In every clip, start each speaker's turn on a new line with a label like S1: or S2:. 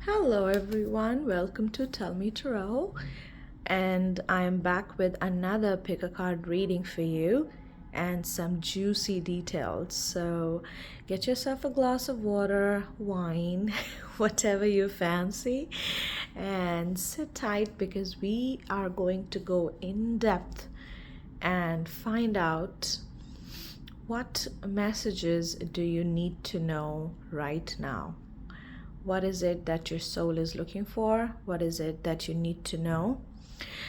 S1: Hello everyone, welcome to Tell Me Tarot, and I am back with another pick a card reading for you and some juicy details. So get yourself a glass of water, wine, whatever you fancy, and sit tight because we are going to go in depth and find out what messages do you need to know right now. What is it that your soul is looking for? What is it that you need to know?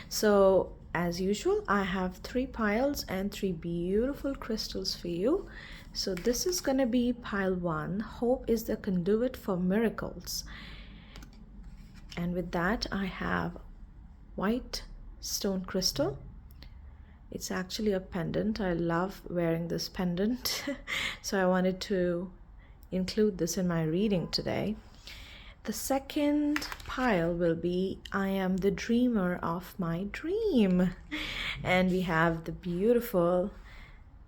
S1: So, as usual, I have 3 piles and 3 beautiful crystals for you. So, this is going to be pile 1. Hope is the conduit for miracles. And with that, I have white stone crystal. It's actually a pendant. I love wearing this pendant. So, I wanted to include this in my reading today. The second pile will be I am the dreamer of my dream. And we have the beautiful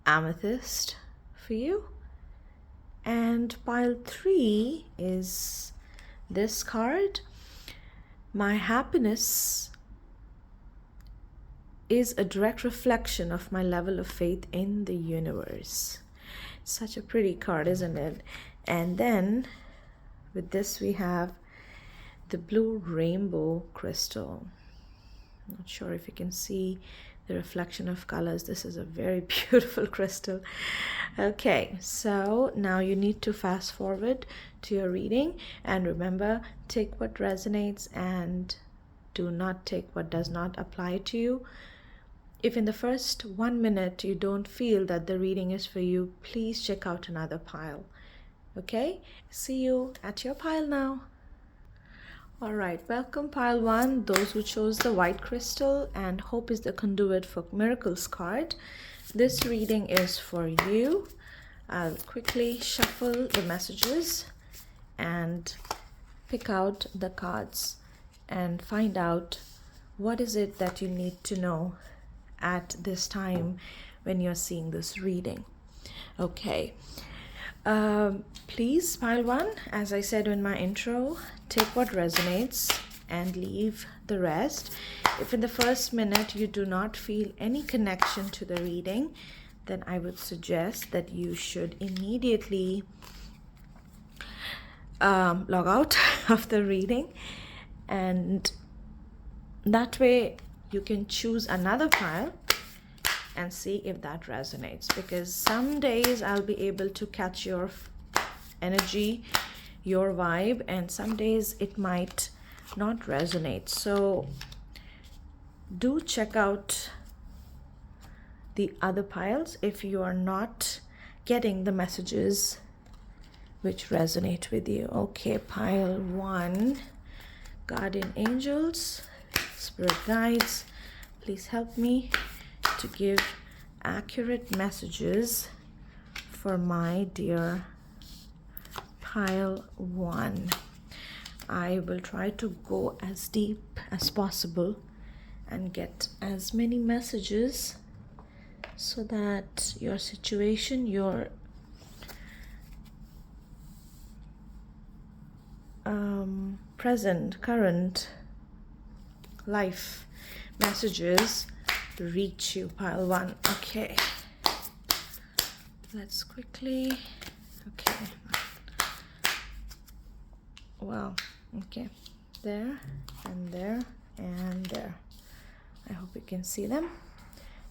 S1: amethyst for you. And pile 3 is this card. My happiness is a direct reflection of my level of faith in the universe. It's such a pretty card, isn't it? And then with this, we have the blue rainbow crystal. Not sure if you can see the reflection of colors. This is a very beautiful crystal. Okay, so now you need to fast forward to your reading. And remember, take what resonates and do not take what does not apply to you. If in the first 1 minute you don't feel that the reading is for you, please check out another pile. Okay, see you at your pile now. All right, welcome pile 1, those who chose the white crystal and hope is the conduit for miracles card. This reading is for you. I'll quickly shuffle the messages and pick out the cards and find out what is it that you need to know at this time when you're seeing this reading. Okay. Please, pile 1, as I said in my intro, take what resonates and leave the rest. If in the first minute you do not feel any connection to the reading, then I would suggest that you should immediately log out of the reading, and that way you can choose another pile and see if that resonates, because some days I'll be able to catch your energy, your vibe, and some days it might not resonate. So do check out the other piles if you are not getting the messages which resonate with you. Okay, pile 1, guardian angels, spirit guides, please help me to give accurate messages for my dear pile 1. I will try to go as deep as possible and get as many messages so that your situation, your current life messages reach you, pile 1. Okay, let's quickly, okay, well, okay, there and there and there. I hope you can see them.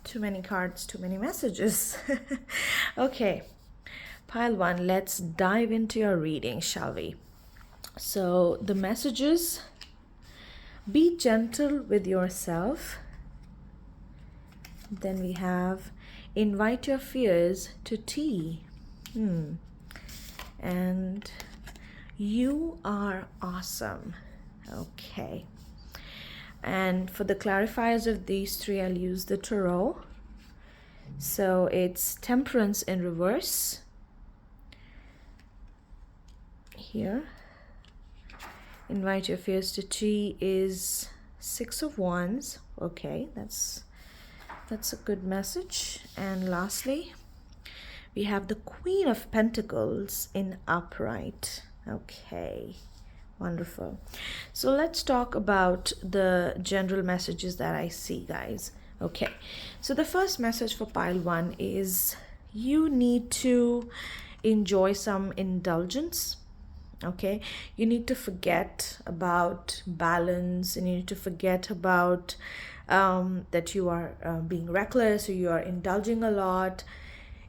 S1: Too many cards, too many messages. Okay, pile 1, let's dive into your reading, shall we? So the messages: be gentle with yourself. Then we have invite your fears to tea. And you are awesome. Okay. And for the clarifiers of these 3, I'll use the tarot. So it's temperance in reverse. Here. Invite your fears to tea is 6 of Wands. Okay, that's a good message. And lastly, we have the Queen of Pentacles in upright. Okay, Wonderful. So let's talk about the general messages that I see, guys. Okay. So the first message for pile 1 is you need to enjoy some indulgence. Okay. You need to forget about balance, and you need to forget about that you are being reckless or you are indulging a lot.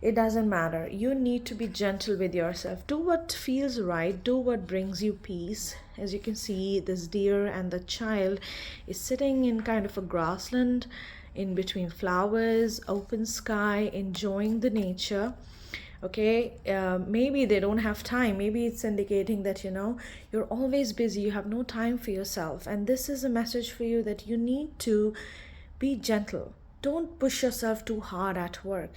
S1: It doesn't matter. You need to be gentle with yourself. Do what feels right. Do what brings you peace. As you can see, this deer and the child is sitting in kind of a grassland in between flowers, open sky, enjoying the nature. Okay, maybe they don't have time. Maybe it's indicating that, you're always busy. You have no time for yourself. And this is a message for you that you need to be gentle. Don't push yourself too hard at work.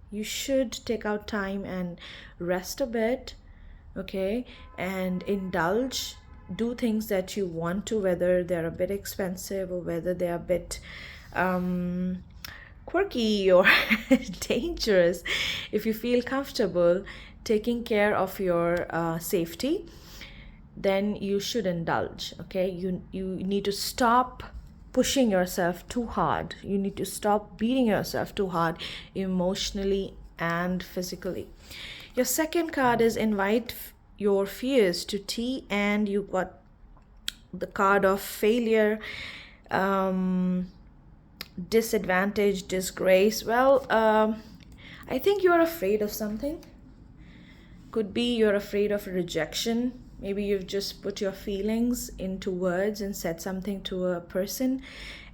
S1: You should take out time and rest a bit, okay, and indulge. Do things that you want to, whether they're a bit expensive or whether they're a bit quirky or dangerous. If you feel comfortable taking care of your safety, then you should indulge. Okay, you need to stop pushing yourself too hard. You need to stop beating yourself too hard emotionally and physically. Your second card is invite your fears to tea, and you got the card of failure, disadvantage, disgrace. Well, I think you're afraid of something. Could be you're afraid of rejection. Maybe you've just put your feelings into words and said something to a person,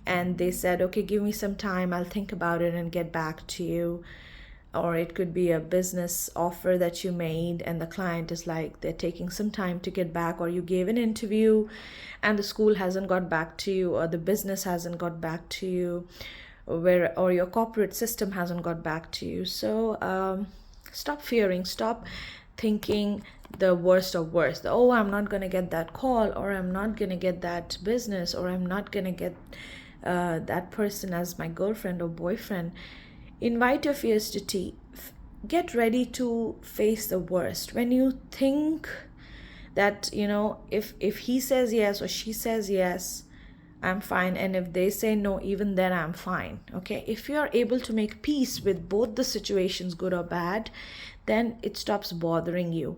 S1: and they said, okay, give me some time, I'll think about it and get back to you. Or it could be a business offer that you made and the client is like, they're taking some time to get back. Or you gave an interview and the school hasn't got back to you, or the business hasn't got back to you, or your corporate system hasn't got back to you. So stop fearing, stop thinking the worst of worst. Oh, I'm not going to get that call, or I'm not going to get that business, or I'm not going to get that person as my girlfriend or boyfriend. Invite your fears to tea. Get ready to face the worst. When you think that, if he says yes or she says yes, I'm fine. And if they say no, even then I'm fine. Okay. If you're able to make peace with both the situations, good or bad, then it stops bothering you.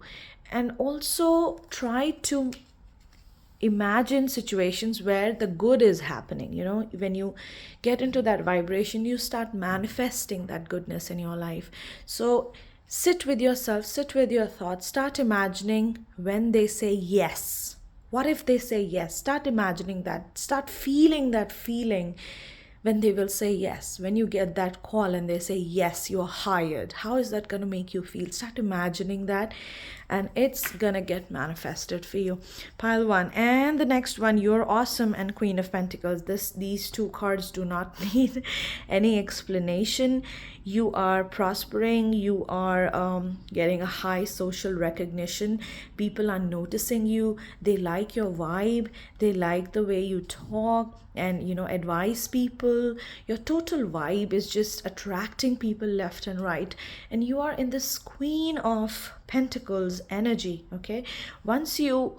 S1: And also try to imagine situations where the good is happening. When you get into that vibration, you start manifesting that goodness in your life. So sit with yourself, sit with your thoughts, start imagining when they say yes. What if they say yes? Start imagining that, start feeling that feeling when they will say yes. When you get that call and they say yes, you're hired, how is that going to make you feel? Start imagining that, and it's gonna get manifested for you. Pile 1. And the next one, you're awesome and Queen of Pentacles. These two cards do not need any explanation. You are prospering. You are getting a high social recognition. People are noticing you. They like your vibe. They like the way you talk and advise people. Your total vibe is just attracting people left and right, and you are in this Queen of Pentacles energy. Okay, once you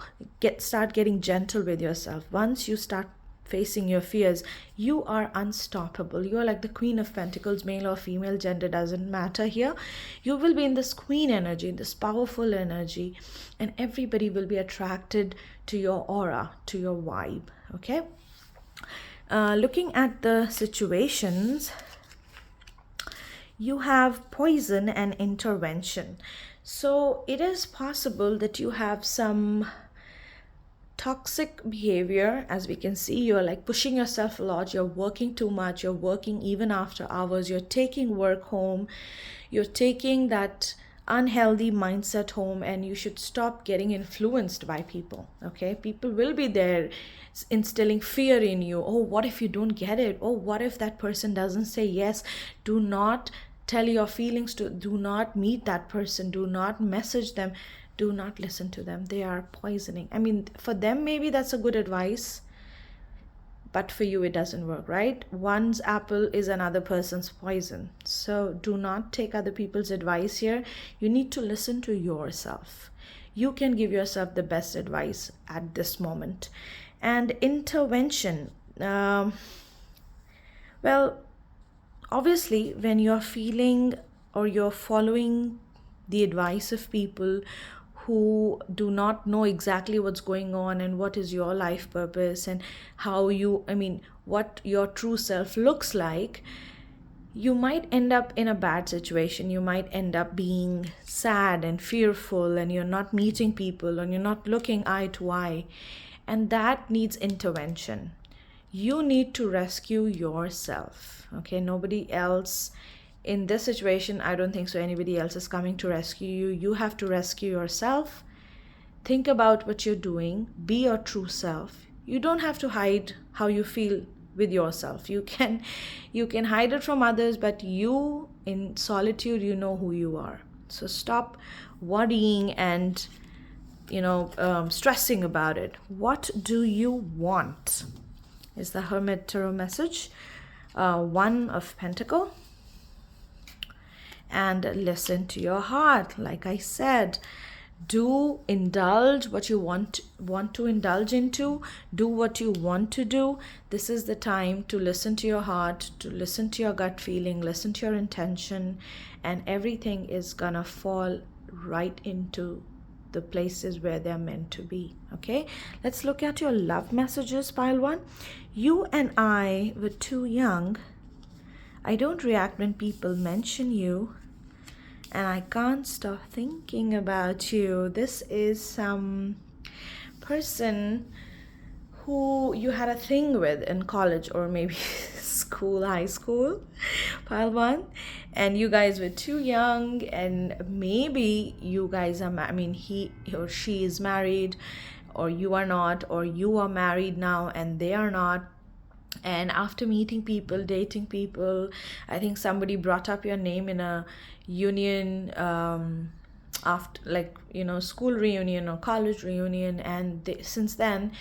S1: start getting gentle with yourself, once you start facing your fears, you are unstoppable. You are like the Queen of Pentacles. Male or female, gender doesn't matter here. You will be in this queen energy, this powerful energy, and everybody will be attracted to your aura, to your vibe. Okay, looking at the situations, you have poison and intervention. So it is possible that you have some toxic behavior. As we can see, you're like pushing yourself a lot. You're working too much. You're working even after hours. You're taking work home. You're taking that unhealthy mindset home, and you should stop getting influenced by people. Okay, people will be there instilling fear in you. Oh, what if you don't get it? Oh, what if that person doesn't say yes? Do not tell your feelings to, do not meet that person, do not message them, do not listen to them. They are poisoning. I mean, for them maybe that's a good advice, but for you it doesn't work, right? One's apple is another person's poison. So do not take other people's advice here. You need to listen to yourself. you can give yourself the best advice at this moment. And intervention, well, obviously, when you're feeling or you're following the advice of people who do not know exactly what's going on and what is your life purpose and what your true self looks like, you might end up in a bad situation. You might end up being sad and fearful, and you're not meeting people and you're not looking eye to eye. And that needs intervention. You need to rescue yourself. Okay, nobody else in this situation, I don't think so anybody else is coming to rescue you. You have to rescue yourself. Think about what you're doing. Be your true self. You don't have to hide how you feel with yourself. You can hide it from others, but you in solitude, you know who you are. So stop worrying and stressing about it. What do you want? Is the Hermit Tarot message. One of Pentacle. And listen to your heart. Like I said, do indulge what you want to indulge into. Do what you want to do. This is the time to listen to your heart, to listen to your gut feeling, listen to your intention, and everything is gonna fall right into the places where they're meant to be. Okay, let's look at your love messages, pile 1. You and I were too young. I don't react when people mention you, and I can't stop thinking about you. This is some person who you had a thing with in college or maybe high school, pile 1, and you guys were too young, and maybe you guys are, he or she is married, or you are not, or you are married now and they are not. And after meeting people, dating people, I think somebody brought up your name in a union, after school reunion or college reunion, and since then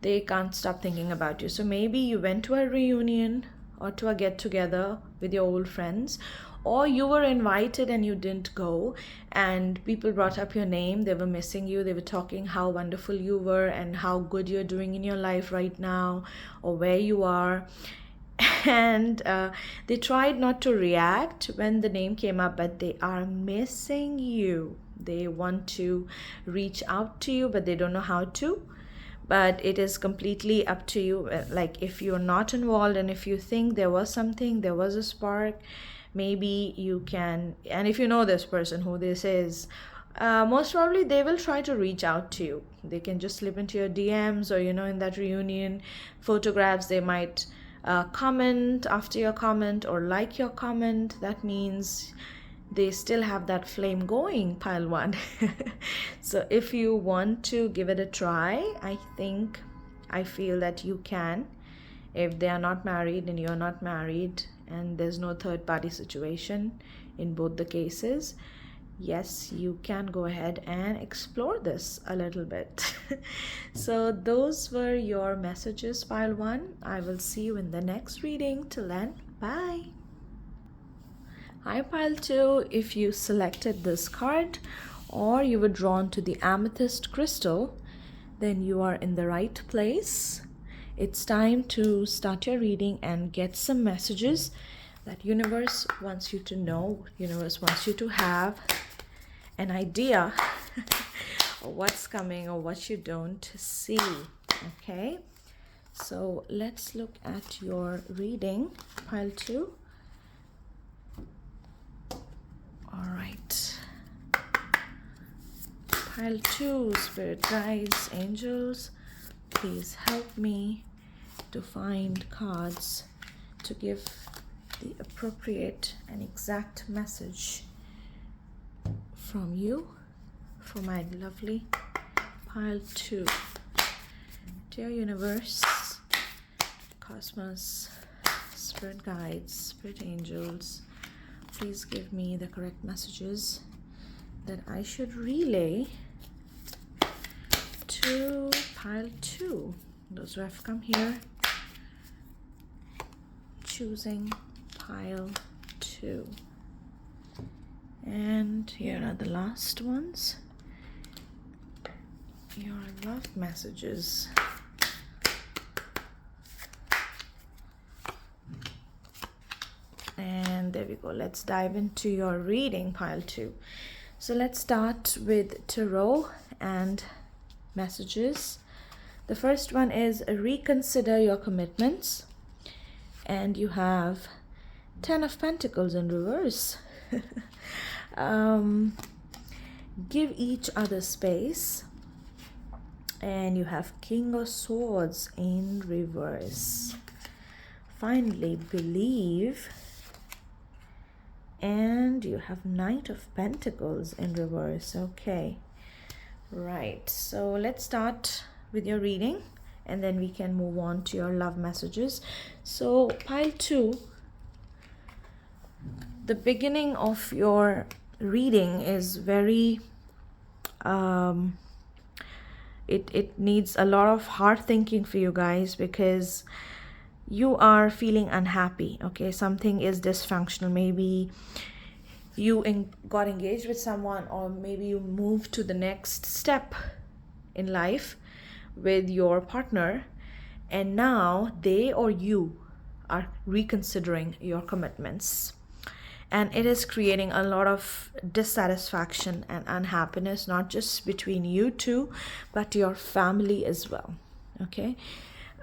S1: they can't stop thinking about you. So maybe you went to a reunion or to a get together with your old friends, or you were invited and you didn't go, and people brought up your name. They were missing you. They were talking how wonderful you were and how good you're doing in your life right now, or where you are. And they tried not to react when the name came up, but they are missing you. They want to reach out to you, but they don't know how to. But it is completely up to you. Like, if you're not involved and if you think there was something, there was a spark, maybe you can. And if you know this person, who this is, most probably they will try to reach out to you. They can just slip into your DMs, or in that reunion photographs, they might comment after your comment or like your comment. That means they still have that flame going, pile 1. So if you want to give it a try, I feel that you can. If they are not married and you're not married, and there's no third party situation in both the cases, yes, you can go ahead and explore this a little bit. So those were your messages, pile 1. I will see you in the next reading. Till then, bye. Hi, pile 2. If you selected this card or you were drawn to the amethyst crystal, then you are in the right place. It's time to start your reading and get some messages that universe wants you to know. Universe wants you to have an idea of what's coming or what you don't see. Okay, so let's look at your reading, pile 2. All right, pile 2, spirit guides, angels, please help me to find cards to give the appropriate and exact message from you for my lovely pile 2. Dear universe, cosmos, spirit guides, spirit angels, please give me the correct messages that I should relay to pile 2. Those who have come here choosing pile 2. And here are the last ones. your love messages. And there we go. Let's dive into your reading, pile 2. So let's start with tarot and messages. The first one is reconsider your commitments. And you have 10 of Pentacles in reverse. Give each other space. And you have King of Swords in reverse. Finally, believe. And you have Knight of Pentacles in reverse. Okay. Right. So let's start with your reading. And then we can move on to your love messages. So pile 2. The beginning of your reading is very... It needs a lot of hard thinking for you guys, because you are feeling unhappy. Okay, something is dysfunctional. Maybe you got engaged with someone, or maybe you moved to the next step in life with your partner, and now they or you are reconsidering your commitments. And it is creating a lot of dissatisfaction and unhappiness, not just between you two, but your family as well. Okay.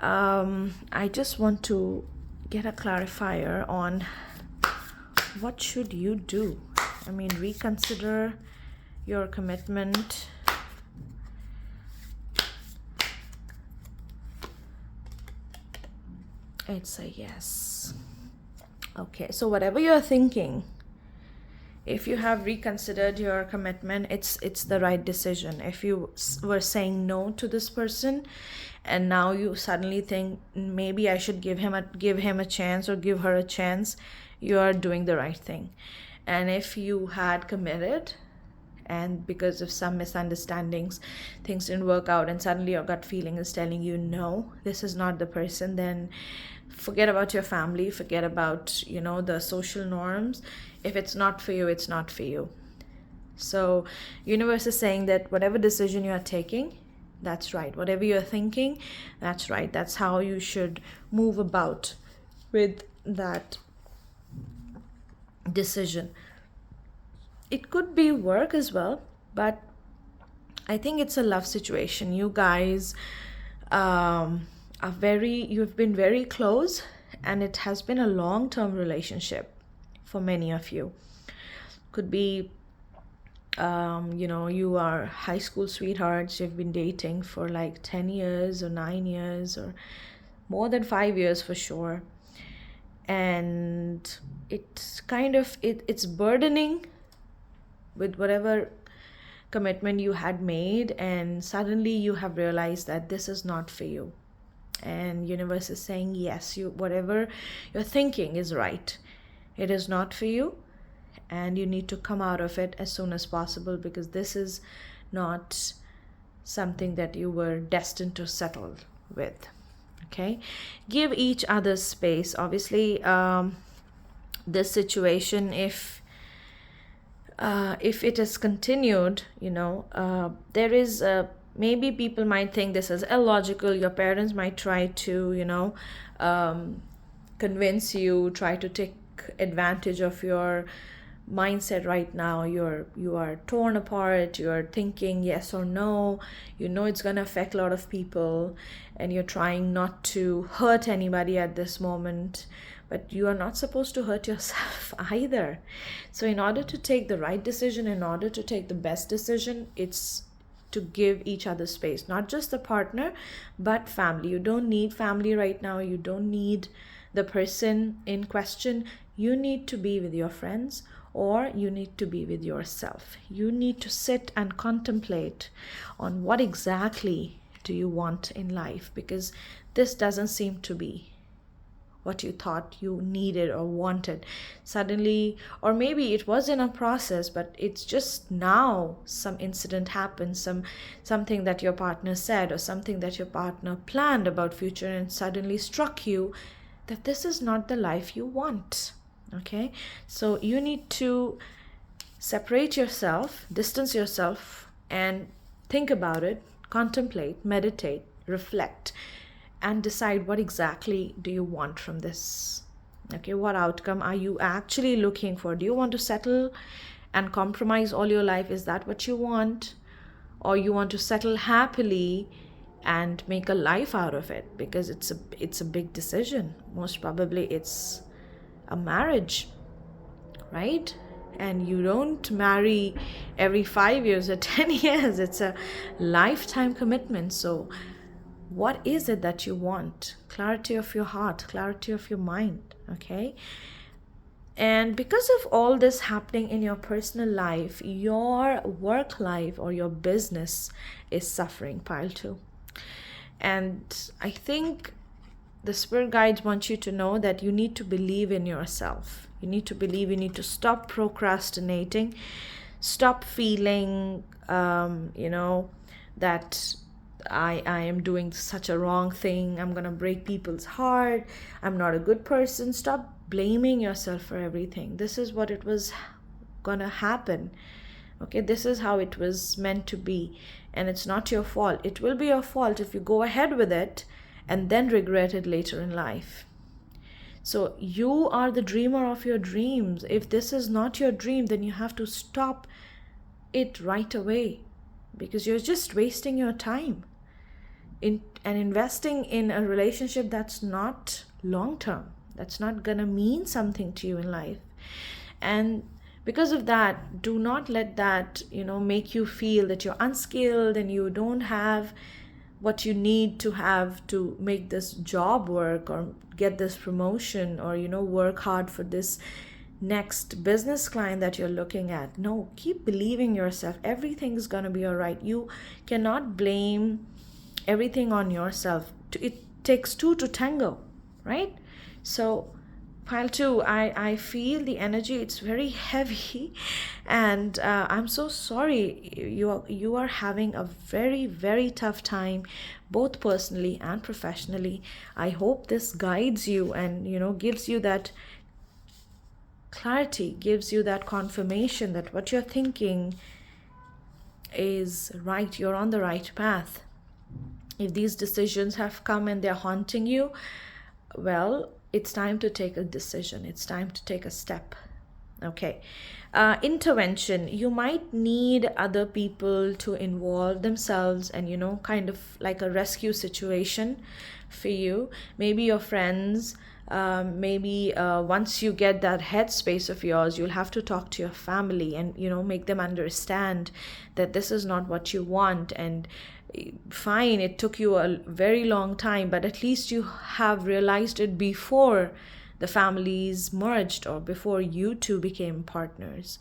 S1: I just want to get a clarifier on what should you do. I mean, reconsider your commitment. It's a yes. Okay, so whatever you're thinking, if you have reconsidered your commitment, it's the right decision. If you were saying no to this person, and now you suddenly think maybe I should give him a chance or give her a chance, you are doing the right thing. And if you had committed, and because of some misunderstandings things didn't work out, and suddenly your gut feeling is telling you no, this is not the person, then forget about your family, forget about the social norms. If it's not for you, it's not for you. So universe is saying that whatever decision you are taking, that's right. Whatever you're thinking, that's right. That's how you should move about with that decision. It could be work as well, but I think it's a love situation. You guys you've been very close, and it has been a long-term relationship for many of you. Could be you are high school sweethearts, you've been dating for like 10 years or 9 years or more than 5 years for sure. And it's kind of it's burdening with whatever commitment you had made, and suddenly you have realized that this is not for you. And universe is saying yes, whatever you're thinking is right. It is not for you, and you need to come out of it as soon as possible, because this is not something that you were destined to settle with. Okay, give each other space. Obviously, this situation, if it is continued, there is maybe people might think this is illogical. Your parents might try to convince you, try to take advantage of your mindset right now. You are torn apart, you're thinking yes or no, it's going to affect a lot of people, and you're trying not to hurt anybody at this moment, but you are not supposed to hurt yourself either. So in order to take the right decision, in order to take the best decision, it's to give each other space, not just the partner, but family. You don't need family right now. You don't need the person in question. You need to be with your friends, or you need to be with yourself. You need to sit and contemplate on what exactly do you want in life, because this doesn't seem to be what you thought you needed or wanted suddenly. Or maybe it was in a process, but it's just now some incident happened, something that your partner said, or something that your partner planned about future, and suddenly struck you that this is not the life you want. Okay, so you need to separate yourself, distance yourself, and think about it, contemplate, meditate, reflect, and decide what exactly do you want from this. Okay, what outcome are you actually looking for? Do you want to settle and compromise all your life? Is that what you want? Or you want to settle happily and make a life out of it? Because it's a big decision. Most probably it's a marriage, right? And you don't marry every 5 years or 10 years. It's a lifetime commitment. So what is it that you want? Clarity of your heart, clarity of your mind, okay? And because of all this happening in your personal life, your work life or your business is suffering, pile 2. And I think the spirit guides want you to know that you need to believe in yourself. You need to believe, you need to stop procrastinating, stop feeling, that I am doing such a wrong thing. I'm going to break people's heart. I'm not a good person. Stop blaming yourself for everything. This is what it was going to happen. Okay, this is how it was meant to be. And it's not your fault. It will be your fault if you go ahead with it and then regret it later in life. So you are the dreamer of your dreams. If this is not your dream, then you have to stop it right away, because you're just wasting your time and investing in a relationship that's not long term, that's not gonna mean something to you in life. And because of that, do not let that make you feel that you're unskilled and you don't have what you need to have to make this job work or get this promotion or work hard for this next business client that you're looking at. No, keep believing yourself. Everything's gonna be all right. You cannot blame everything on yourself. It takes two to tango, right? So pile 2, I feel the energy, it's very heavy, and I'm so sorry you are having a very, very tough time, both personally and professionally. I hope this guides you and gives you that clarity, gives you that confirmation that what you're thinking is right. You're on the right path. If these decisions have come and they're haunting you, well, it's time to take a decision. It's time to take a step. Okay. Intervention. You might need other people to involve themselves and, kind of like a rescue situation for you. Maybe your friends. Maybe once you get that headspace of yours, you'll have to talk to your family and, make them understand that this is not what you want. And fine, it took you a very long time, but at least you have realized it before the families merged or before you two became partners.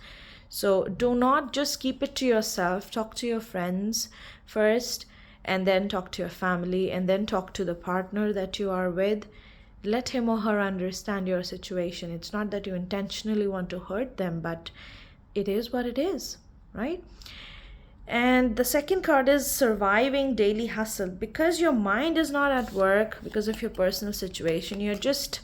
S1: So do not just keep it to yourself. Talk to your friends first, and then talk to your family, and then talk to the partner that you are with. Let him or her understand your situation. It's not that you intentionally want to hurt them, but it is what it is, right? And the second card is surviving daily hustle. Because your mind is not at work, because of your personal situation, you're just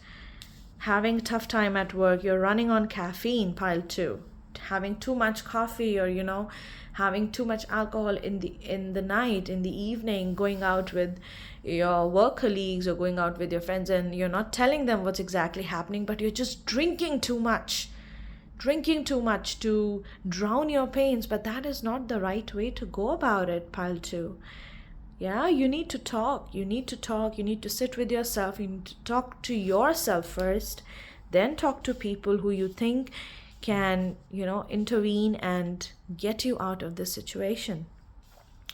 S1: having a tough time at work. You're running on caffeine, pile 2. Having too much coffee or, having too much alcohol in the night, in the evening, going out with your work colleagues or going out with your friends, and you're not telling them what's exactly happening, but you're just drinking too much to drown your pains. But that is not the right way to go about it, pile 2. Yeah, you need to talk. You need to sit with yourself. You need to talk to yourself first, then talk to people who you think can, intervene and get you out of this situation.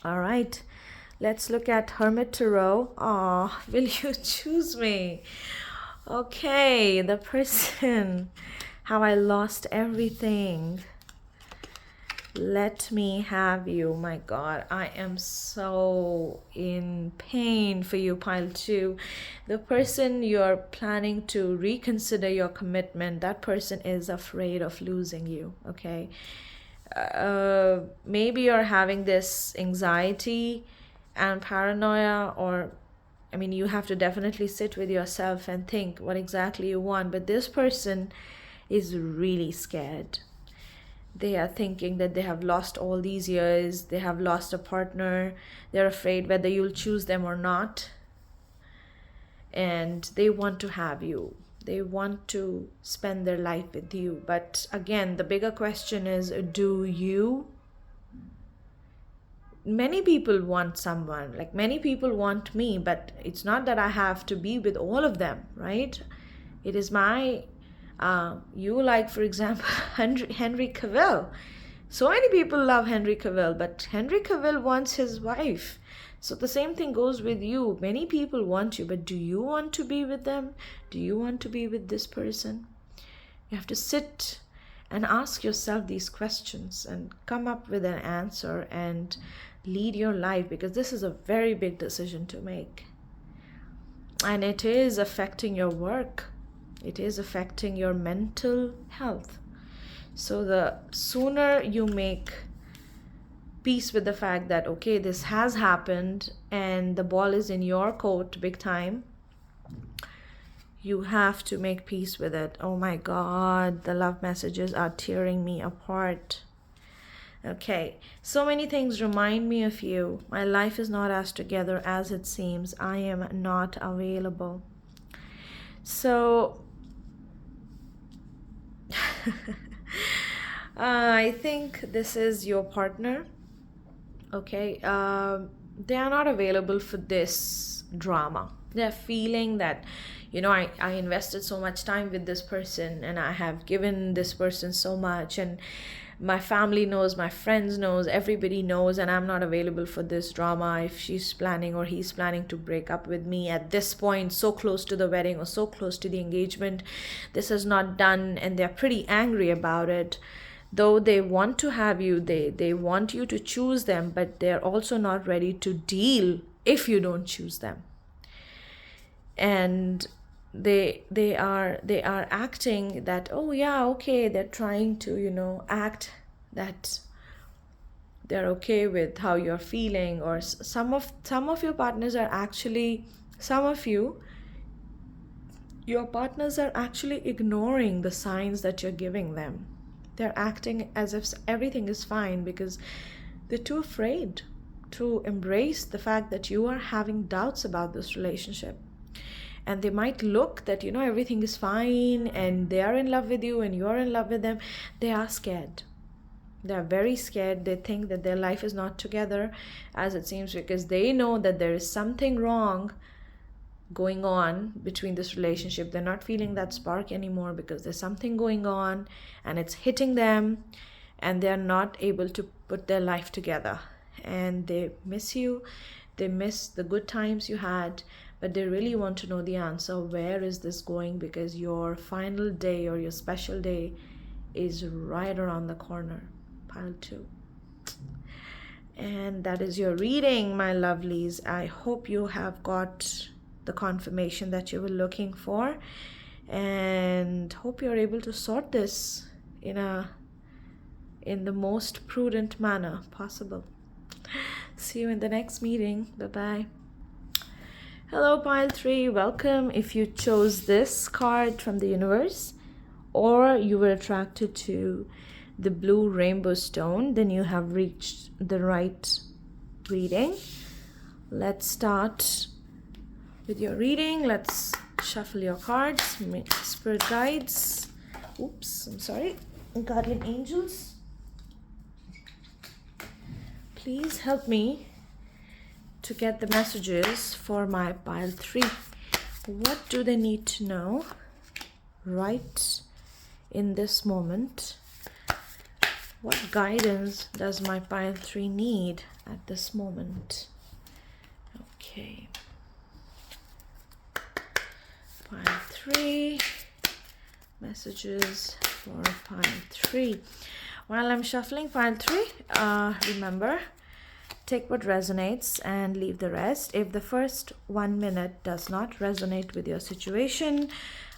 S1: All right, let's look at Hermit Tarot. Will you choose me? Okay, the person. How I lost everything. Let me have you. My God, I am so in pain for you, pile 2. The person you're planning to reconsider your commitment, that person is afraid of losing you, okay? Maybe you're having this anxiety and paranoia, or you have to definitely sit with yourself and think what exactly you want. But this person is really scared. They are thinking that they have lost all these years, they have lost a partner, they're afraid whether you'll choose them or not. And they want to have you. They want to spend their life with you. But again, the bigger question is, do you? Many people want someone, like many people want me, but it's not that I have to be with all of them, right? It is my, you like, for example, Henry Cavill. So many people love Henry Cavill, but Henry Cavill wants his wife. So the same thing goes with you. Many people want you, but do you want to be with them? Do you want to be with this person? You have to sit and ask yourself these questions and come up with an answer and lead your life, because this is a very big decision to make. And it is affecting your work. It is affecting your mental health. So the sooner you make peace with the fact that, okay, this has happened and the ball is in your court big time, you have to make peace with it. Oh my God, the love messages are tearing me apart. Okay, so many things remind me of you. My life is not as together as it seems. I am not available. So I think this is your partner. Okay, they are not available for this drama. They're feeling that, I invested so much time with this person and I have given this person so much, and my family knows, my friends knows, everybody knows, and I'm not available for this drama. If she's planning or he's planning to break up with me at this point, so close to the wedding or so close to the engagement, this is not done, and they're pretty angry about it. Though they want to have you, they want you to choose them, but they're also not ready to deal if you don't choose them. And they are acting that, oh yeah, okay, they're trying to act that they're okay with how you're feeling. Or some of your partners are actually, your partners are actually ignoring the signs that you're giving them. They're acting as if everything is fine because they're too afraid to embrace the fact that you are having doubts about this relationship. And they might look that, everything is fine and they are in love with you and you're in love with them. They are scared. They're very scared. They think that their life is not together as it seems, because they know that there is something wrong going on between this relationship. They're not feeling that spark anymore because there's something going on and it's hitting them, and they're not able to put their life together. And they miss you. They miss the good times you had, but they really want to know the answer. Where is this going? Because your final day or your special day is right around the corner. Pile 2. And that is your reading, my lovelies. I hope you have got the confirmation that you were looking for, and hope you're able to sort this in the most prudent manner possible. See you in the next meeting. Bye-bye. Hello, pile 3. Welcome. If you chose this card from the universe, or you were attracted to the blue rainbow stone, then you have reached the right reading. Let's start with your reading. Let's shuffle your cards. Spirit guides. Guardian angels, please help me to get the messages for my pile 3. What do they need to know right in this moment? What guidance does my pile 3 need at this moment? Okay. Pile 3. Messages for pile 3. While I'm shuffling pile 3, remember, take what resonates and leave the rest. If the first 1 minute does not resonate with your situation,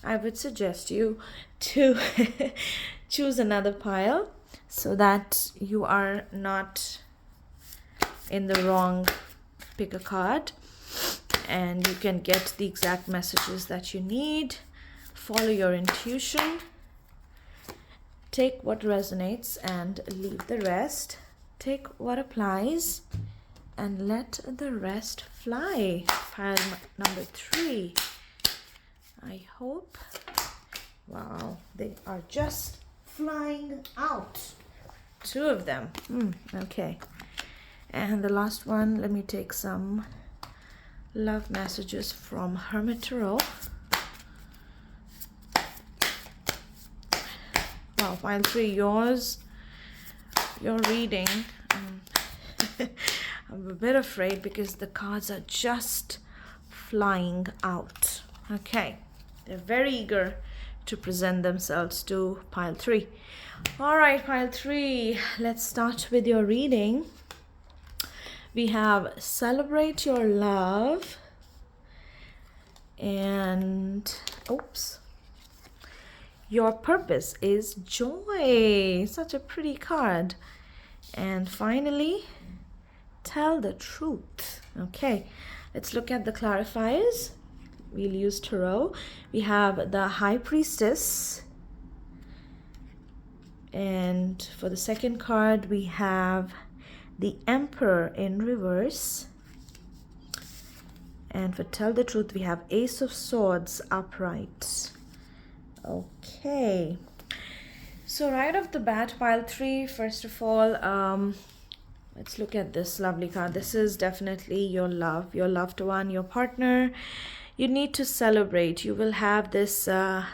S1: I would suggest you to choose another pile so that you are not in the wrong. Pick a card and you can get the exact messages that you need. Follow your intuition. take what resonates and leave the rest. Take what applies and let the rest fly. Pile number 3. I hope. Wow, they are just flying out. 2 of them. Okay. And the last one, let me take some love messages from Hermit Tarot. Wow, pile 3, your reading. I'm a bit afraid because the cards are just flying out. Okay, they're very eager to present themselves to pile 3. All right, pile 3, let's start with your reading. We have celebrate your love and your purpose is joy. Such a pretty card. And finally, tell the truth. Okay, let's look at the clarifiers. We'll use tarot. We have the High Priestess. And for the second card, we have the Emperor in reverse. And for tell the truth, we have Ace of Swords upright. Okay. So right off the bat, pile 3, first of all, let's look at this lovely card. This is definitely your love, your loved one, your partner. You need to celebrate. You will have this,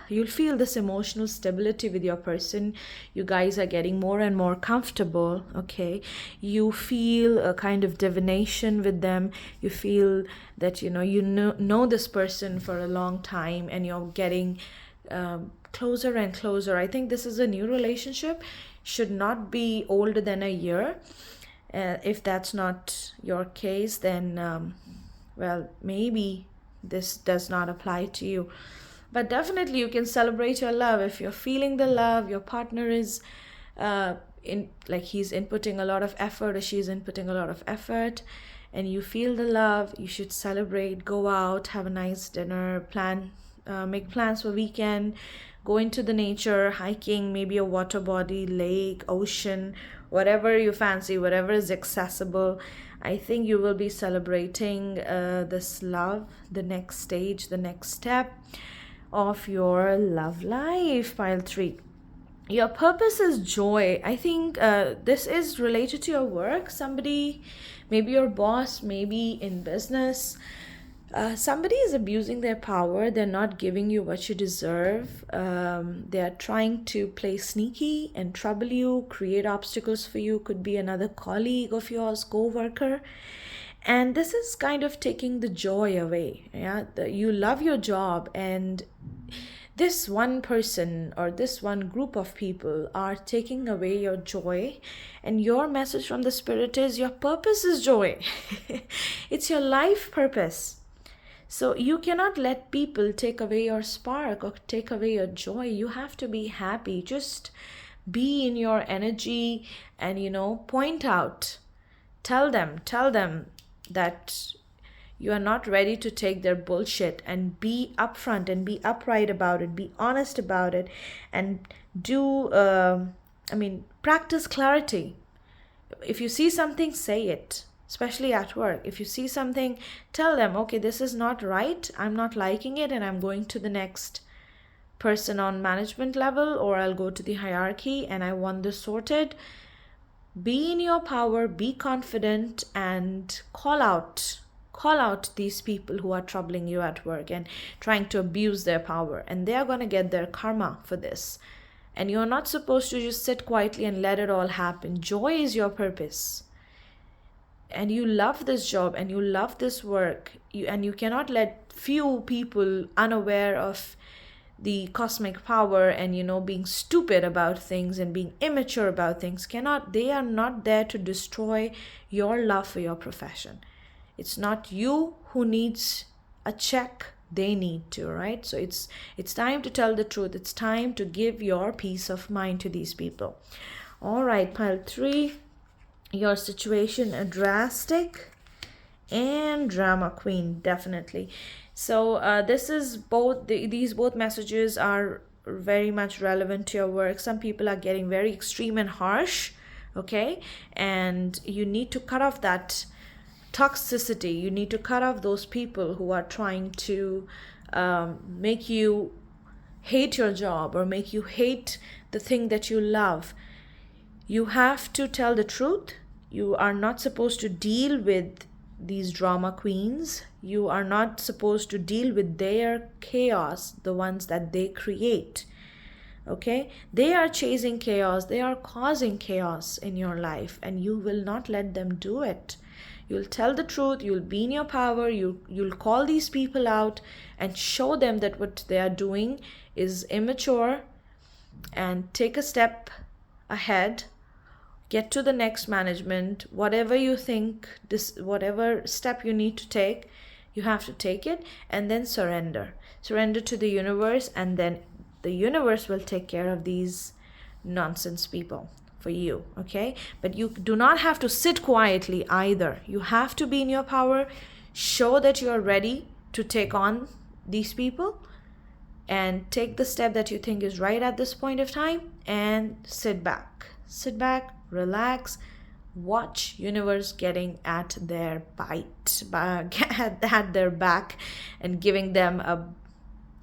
S1: you'll feel this emotional stability with your person. You guys are getting more and more comfortable, okay? You feel a kind of divination with them. You feel that, you know this person for a long time and you're getting closer and closer. I think this is a new relationship. Should not be older than a year. If that's not your case, then, well, maybe this does not apply to you. But definitely you can celebrate your love. If you're feeling the love, your partner is he's inputting a lot of effort or she's inputting a lot of effort, and you feel the love, you should celebrate, go out, have a nice dinner, make plans for weekend, go into the nature, hiking, maybe a water body, lake, ocean, whatever you fancy, whatever is accessible. I think you will be celebrating this love, the next stage, the next step of your love life, pile 3. Your purpose is joy. I think this is related to your work. Somebody, maybe your boss, maybe in business, somebody is abusing their power. They're not giving you what you deserve. They're trying to play sneaky and trouble you, create obstacles for you. Could be another colleague of yours, co-worker. And this is kind of taking the joy away. Yeah, you love your job, and this one person or this one group of people are taking away your joy. And your message from the spirit is your purpose is joy. It's your life purpose. So you cannot let people take away your spark or take away your joy. You have to be happy. Just be in your energy and, point out. Tell them that you are not ready to take their bullshit, and be upfront and be upright about it. Be honest about it and practice clarity. If you see something, say it. Especially at work. If you see something, tell them, okay, this is not right. I'm not liking it and I'm going to the next person on management level, or I'll go to the hierarchy and I want this sorted. Be in your power, be confident, and call out these people who are troubling you at work and trying to abuse their power. And they are going to get their karma for this. And you're not supposed to just sit quietly and let it all happen. Joy is your purpose. And you love this job and you love this work, and you cannot let few people unaware of the cosmic power and being stupid about things and being immature about things. They are not there to destroy your love for your profession. It's not you who needs a check, they need to, right? So it's time to tell the truth. It's time to give your peace of mind to these people. All right, pile 3. Your situation a drastic and drama queen, definitely. So this is both these both messages are very much relevant to your work. Some people are getting very extreme and harsh, okay? And you need to cut off that toxicity. You need to cut off those people who are trying to make you hate your job or make you hate the thing that you love. You have to tell the truth. You are not supposed to deal with these drama queens. You are not supposed to deal with their chaos, the ones that they create. Okay? They are chasing chaos. They are causing chaos in your life, and you will not let them do it. You'll tell the truth. You'll be in your power. You'll call these people out and show them that what they are doing is immature, and take a step ahead. Get to the next management. Whatever you think, whatever step you need to take, you have to take it, and then surrender. Surrender to the universe, and then the universe will take care of these nonsense people for you, okay? But you do not have to sit quietly either. You have to be in your power. Show that you are ready to take on these people, and take the step that you think is right at this point of time, and sit back, relax, watch universe getting at their bite, at their back, and giving them a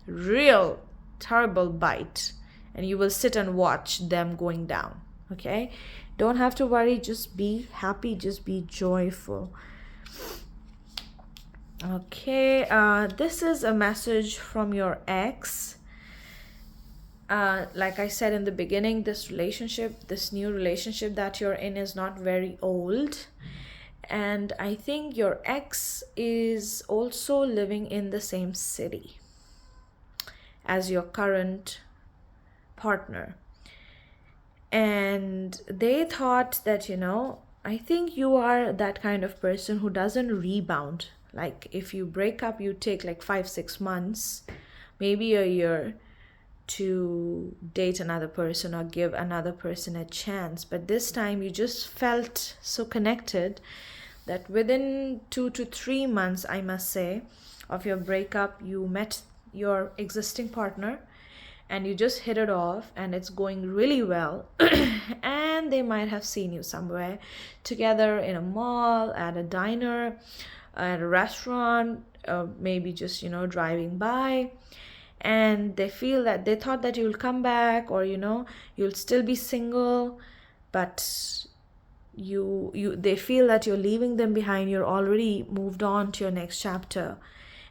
S1: real terrible bite, and you will sit and watch them going down. Okay, don't have to worry, just be happy, just be joyful. Okay, this is a message from your ex. Like I said in the beginning, this new relationship that you're in is not very old. And I think your ex is also living in the same city as your current partner. And they thought that, I think you are that kind of person who doesn't rebound. Like if you break up, you take like 5-6 months, maybe a year, to date another person or give another person a chance. But this time you just felt so connected that within 2 to 3 months, I must say, of your breakup, you met your existing partner and you just hit it off, and it's going really well. And they might have seen you somewhere together in a mall, at a diner, at a restaurant, maybe just driving by, and they thought that you'll come back, or you'll still be single, but they feel that you're leaving them behind. You're already moved on to your next chapter,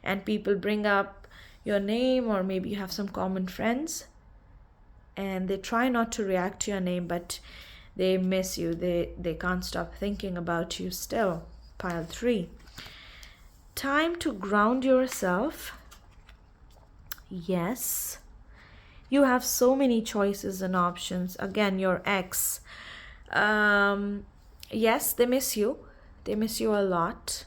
S1: and people bring up your name, or maybe you have some common friends, and they try not to react to your name, but they miss you. They can't stop thinking about you still. Pile 3. Time to ground yourself. Yes, you have so many choices and options. Again, your ex, yes, they miss you a lot,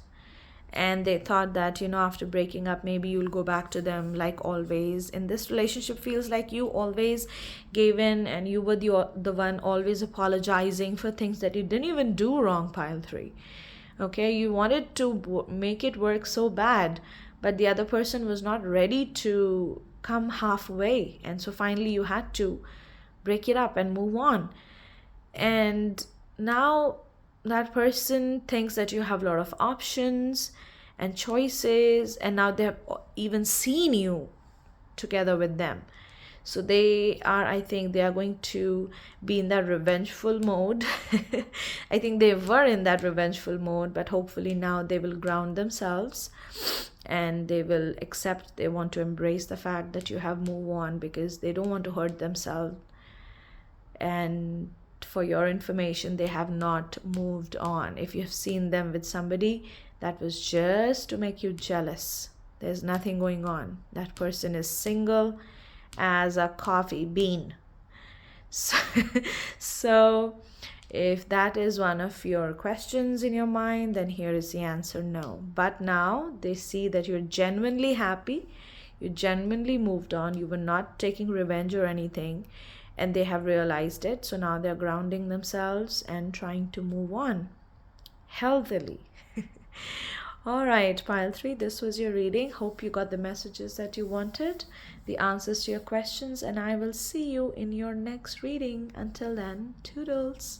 S1: and they thought that after breaking up, maybe you'll go back to them like always. In this relationship, feels like you always gave in, and you were the one always apologizing for things that you didn't even do wrong. Pile 3. Okay, you wanted to make it work so bad, but the other person was not ready to come halfway, and so finally you had to break it up and move on. And now that person thinks that you have a lot of options and choices, and now they have even seen you together with them. So I think they are going to be in that revengeful mode. I think they were in that revengeful mode, but hopefully now they will ground themselves, and they will they want to embrace the fact that you have moved on, because they don't want to hurt themselves. And for your information, they have not moved on. If you have seen them with somebody, that was just to make you jealous. There's nothing going on. That person is single as a coffee bean. So if that is one of your questions in your mind, then here is the answer: no. But now they see that you're genuinely happy, you genuinely moved on, you were not taking revenge or anything, and they have realized it. So now they're grounding themselves and trying to move on healthily. All right, pile 3, this was your reading. Hope you got the messages that you wanted, the answers to your questions, and I will see you in your next reading. Until then, toodles.